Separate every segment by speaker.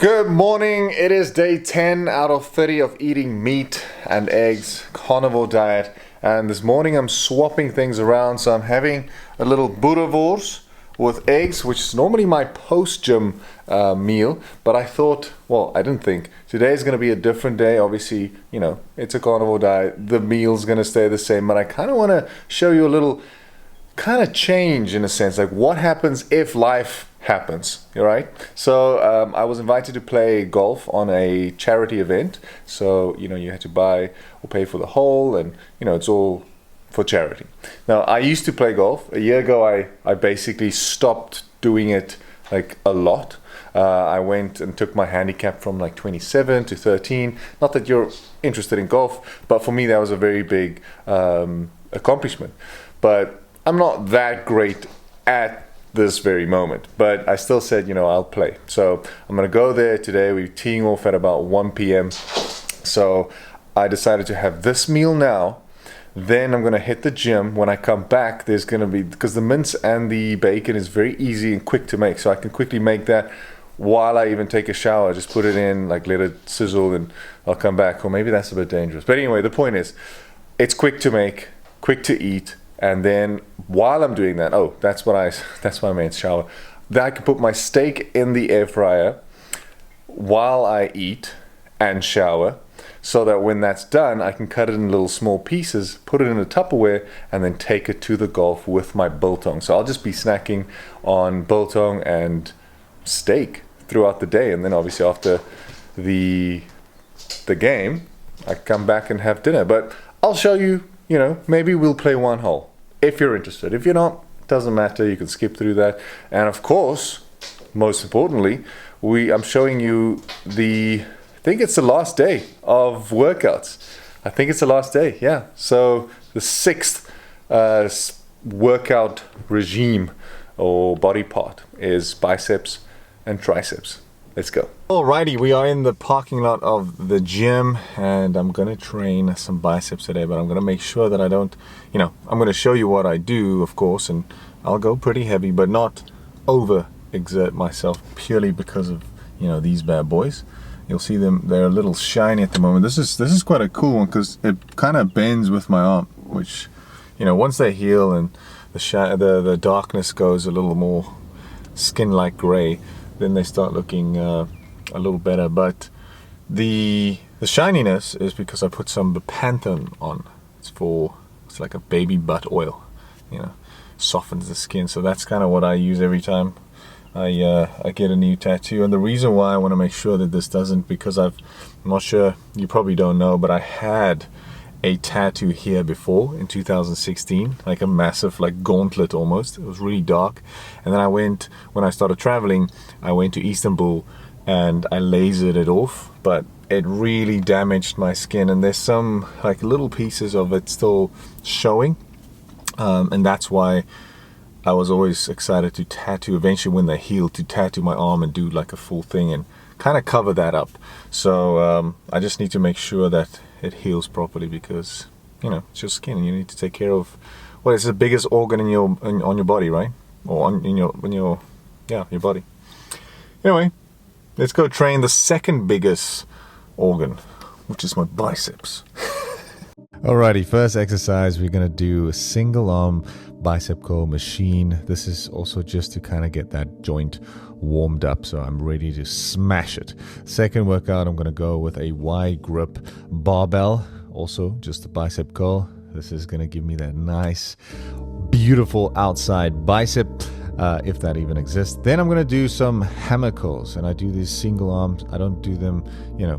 Speaker 1: Good morning. It is day 10 out of 30 of eating meat and eggs, carnivore diet. And this morning I'm swapping things around. So I'm having a little boerewors with eggs, which is normally my post-gym meal. But I thought, well, I didn't think. Today is going to be a different day. Obviously, it's a carnivore diet. The meal's going to stay the same. But I kind of want to show you a little kind of change in a sense. Like what happens if life happens, all right? So I was invited to play golf on a charity event. So, you had to buy or pay for the hole and, it's all for charity. Now, I used to play golf. A year ago, I basically stopped doing it like a lot. I went and took my handicap from like 27 to 13. Not that you're interested in golf, but for me, that was a very big accomplishment. But I'm not that great at this very moment, but I still said, I'll play. So I'm going to go there today. We're teeing off at about 1 p.m. So I decided to have this meal now. Then I'm going to hit the gym. When I come back, there's going to be, because the mince and the bacon is very easy and quick to make. So I can quickly make that while I even take a shower. Just put it in, like let it sizzle, and I'll come back. Or maybe that's a bit dangerous. But anyway, the point is, it's quick to make, quick to eat. And then while I'm doing that, that's my main shower. Then I can put my steak in the air fryer while I eat and shower, so that when that's done, I can cut it in little small pieces, put it in a Tupperware, and then take it to the golf with my biltong. So I'll just be snacking on biltong and steak throughout the day. And then obviously after the game, I come back and have dinner. But I'll show you, maybe we'll play one hole. If you're interested. If you're not, doesn't matter. You can skip through that. And of course, most importantly, I'm showing you I think it's the last day of workouts. I think it's the last day, yeah. So the sixth workout regime or body part is biceps and triceps. Let's go. Alrighty, we are in the parking lot of the gym and I'm going to train some biceps today, but I'm going to make sure that I don't, I'm going to show you what I do, of course, and I'll go pretty heavy, but not over exert myself purely because of, these bad boys. You'll see them, they're a little shiny at the moment. This is quite a cool one because it kind of bends with my arm, which, once they heal and the darkness goes a little more skin-like gray, then they start looking a little better. But the shininess is because I put some Bepanthen on. It's like a baby butt oil, softens the skin. So that's kind of what I use every time I get a new tattoo. And the reason why I want to make sure that this doesn't, because I'm not sure, you probably don't know, but I had a tattoo here before in 2016, like a massive gauntlet almost. It was really dark. And then when I started traveling, I went to Istanbul and I lasered it off, but it really damaged my skin, and there's some little pieces of it still showing, and that's why I was always excited to tattoo eventually when they heal, to tattoo my arm and do a full thing and kind of cover that up. So I just need to make sure that it heals properly, because it's your skin and you need to take care of it's the biggest organ on your body, right? Or your body. Anyway, let's go train the second biggest organ, which is my biceps. Alrighty, first exercise, we're gonna do a single arm bicep curl machine. This is also just to kind of get that joint warmed up, so I'm ready to smash it. Second workout, I'm gonna go with a wide grip barbell, also just a bicep curl. This is gonna give me that nice, beautiful outside bicep, if that even exists. Then I'm gonna do some hammer curls, and I do these single arms. I don't do them,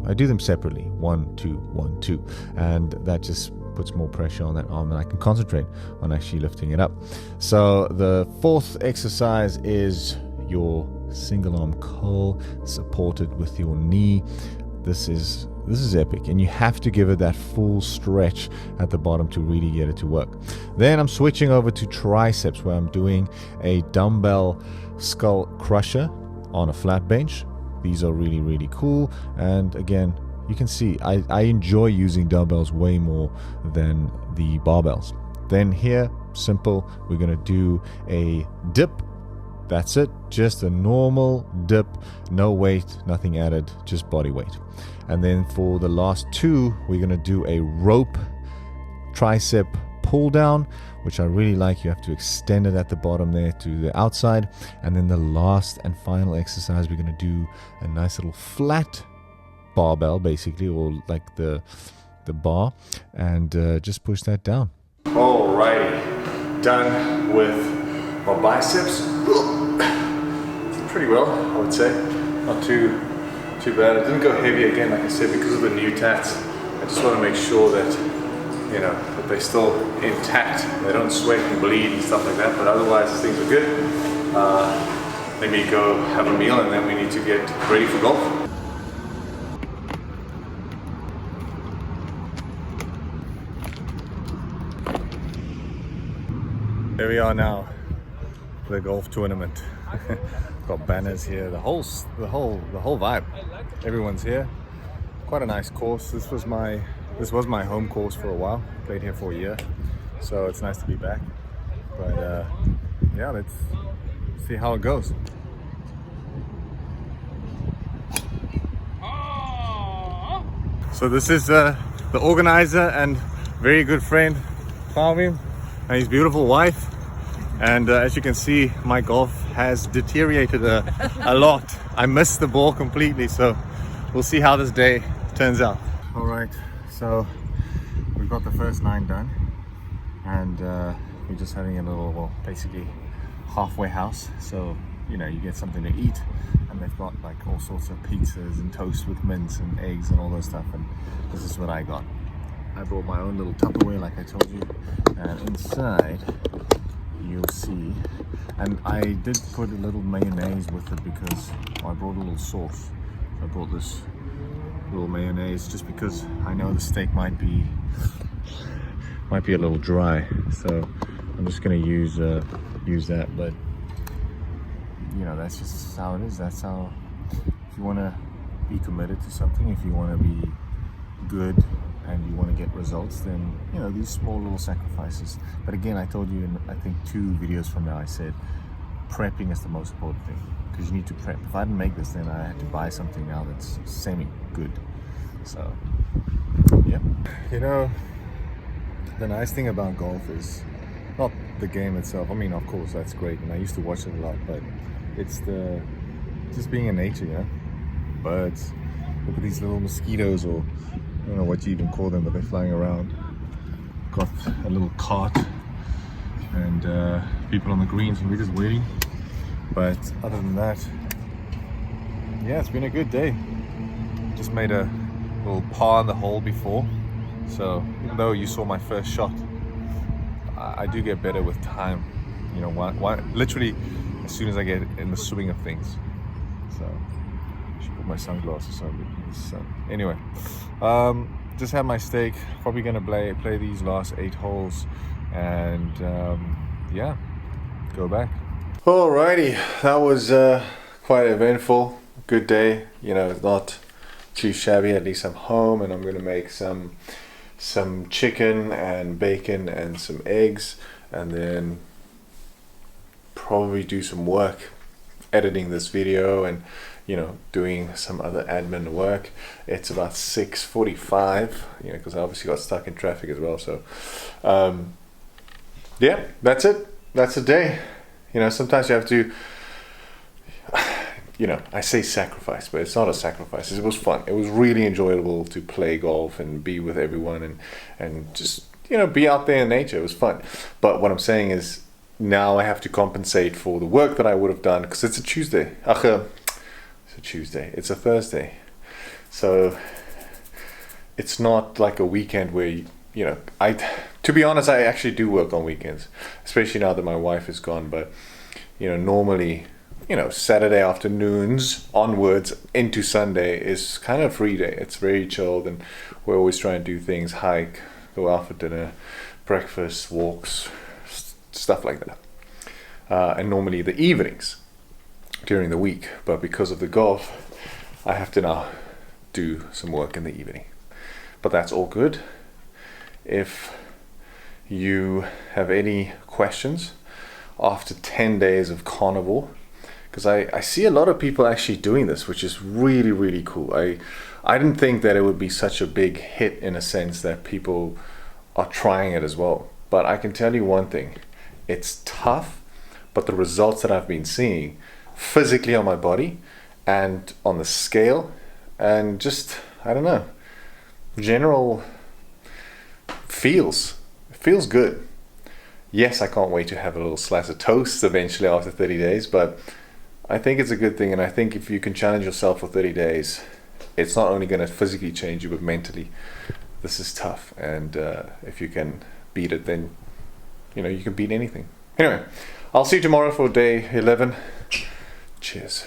Speaker 1: I do them separately, 1 2 1 2, and that just puts more pressure on that arm, and I can concentrate on actually lifting it up. So the fourth exercise is your single arm curl supported with your knee. This is epic, and you have to give it that full stretch at the bottom to really get it to work. Then I'm switching over to triceps, where I'm doing a dumbbell skull crusher on a flat bench. These are really, really cool, and again, you can see I enjoy using dumbbells way more than the barbells. Then here, simple, we're going to do a dip That's it, just a normal dip, no weight, nothing added, just body weight. And then for the last two, we're gonna do a rope tricep pull down, which I really like. You have to extend it at the bottom there to the outside. And then the last and final exercise, we're going to do a nice little flat barbell basically, or like the bar, and just push that down. Alrighty, done with my biceps. Pretty well, I would say. Not too bad. I didn't go heavy again, like I said, because of the new tats. I just want to make sure that, you know, that they're still intact, they don't sweat and bleed and stuff like that, but otherwise things are good. Let me go have a meal and then we need to get ready for golf. There we are now, the golf tournament. Got banners here, the whole vibe. Everyone's here. Quite a nice course. This was my home course for a while. Played here for a year, so it's nice to be back. But yeah, let's see how it goes. So this is the organizer and very good friend, Carnivore, and his beautiful wife. And as you can see, my golf has deteriorated a lot. I missed the ball completely, so we'll see how this day turns out. All right, so we've got the first 9 done, and we're just having a little, well, basically halfway house. So, you know, you get something to eat, and they've got like all sorts of pizzas and toast with mince and eggs and all that stuff, and this is what I got. I brought my own little Tupperware, like I told you, and inside you'll see, and I did put a little mayonnaise with it because I brought a little sauce. I brought this little mayonnaise just because I know the steak might be a little dry, so I'm just going to use that. But you know, that's just how it is. That's how, if you want to be committed to something, if you want to be good and you want to get results, then, you know, these small little sacrifices. But again, I told you in, I think 2 videos from now, I said prepping is the most important thing, because you need to prep. If I didn't make this, then I had to buy something now that's semi-good. So, yeah. You know, the nice thing about golf is not the game itself. I mean, of course, that's great, and I used to watch it a lot, but it's just being in nature, you know? Birds. Look at these little mosquitoes, or I don't know what you even call them, but they're flying around. Got a little cart and people on the greens, and we're just waiting. But other than that, yeah, it's been a good day. Just made a little par in the hole before, so even though you saw my first shot, I do get better with time. You know, literally as soon as I get in the swing of things. So I should put my sunglasses on with the sun. Anyway, just had my steak. Probably gonna play these last 8 holes, and yeah, go back. Alrighty, that was quite eventful. Good day. You know, not too shabby. At least I'm home, and I'm gonna make some chicken and bacon and some eggs, and then probably do some work editing this video and, you know, doing some other admin work. It's about 6:45, you know, because I obviously got stuck in traffic as well. So yeah, that's it. That's the day. You know, sometimes you have to, you know, I say sacrifice, but it's not a sacrifice. It was fun. It was really enjoyable to play golf and be with everyone and just, you know, be out there in nature. It was fun. But what I'm saying is, now I have to compensate for the work that I would have done, because it's a Tuesday. It's a Thursday. So it's not like a weekend where, you know, to be honest, I actually do work on weekends, especially now that my wife is gone. But, you know, normally, you know, Saturday afternoons onwards into Sunday is kind of free day. It's very chilled, and we're always trying to do things, hike, go out for dinner, breakfast, walks, stuff like that. And normally the evenings during the week, but because of the golf, I have to now do some work in the evening. But that's all good. If you have any questions after 10 days of carnivore, because I see a lot of people actually doing this, which is really, really cool. I didn't think that it would be such a big hit, in a sense that people are trying it as well. But I can tell you one thing, it's tough, but the results that I've been seeing physically on my body and on the scale, and just, I don't know, general feels good. Yes, I can't wait to have a little slice of toast eventually after 30 days, but I think it's a good thing. And I think if you can challenge yourself for 30 days, it's not only going to physically change you, but mentally. This is tough. And if you can beat it, then, you know, you can beat anything. Anyway, I'll see you tomorrow for day 11. Cheers.